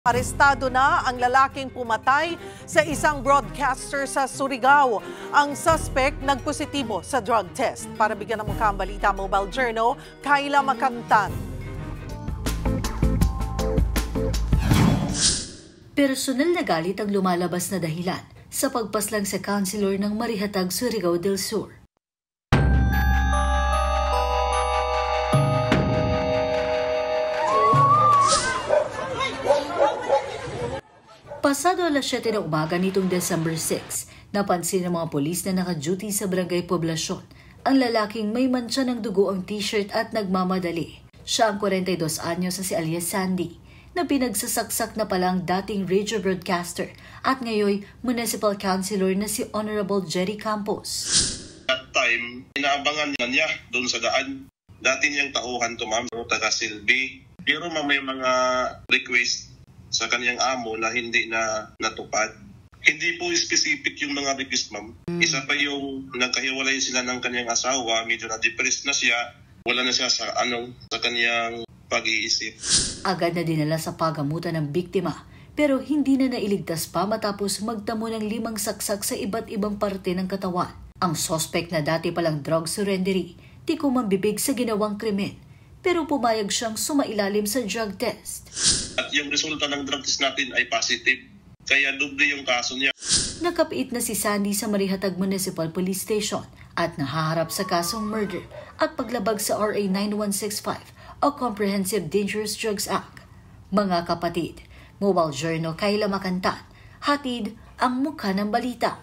Arestado na ang lalaking pumatay sa isang broadcaster sa Surigao. Ang suspect nagpositibo sa drug test. Para bigyan ng mukhang balita, Mobile Journal, Kayla Makantan. Personal na galit ang lumalabas na dahilan sa pagpaslang sa councilor ng Marihatag, Surigao del Sur. Pasado alas 7 ng umaga nitong December 6, napansin ng mga polis na naka-duty sa Barangay Poblasyon ang lalaking may mantsa ng dugo ang t-shirt at nagmamadali. Siya ang 42 anyos sa si alias Sandy, na pinagsasaksak na palang dating radio broadcaster at ngayon municipal councilor na si Honorable Jerry Campos. At time, inaabangan na niya doon sa daan. Dati niyang tauhan to ma'am, taga Silvi. Pero may mga request sa kanyang amo na hindi na natupad. Hindi po specific yung mga request, ma'am. Isa pa yung nagkahiwalay sila ng kanyang asawa, medyo na-depressed na siya, wala na siya sa kanyang pag-iisip. Agad na dinala sa pagamutan ng biktima, pero hindi na nailigtas pa matapos magtamo ng 5 saksak sa iba't ibang parte ng katawan. Ang suspect na dati palang drug surrendery, di ko mambibig sa ginawang krimen, pero pumayag siyang sumailalim sa drug test. At yung resulta ng drug test natin ay positive, kaya doble yung kaso niya. Nakapiit na si Sandy sa Marihatag Municipal Police Station at nahaharap sa kasong murder at paglabag sa RA 9165 o Comprehensive Dangerous Drugs Act. Mga kapatid, Mobile Journal, Kayla Makantan, hatid ang mukha ng balita.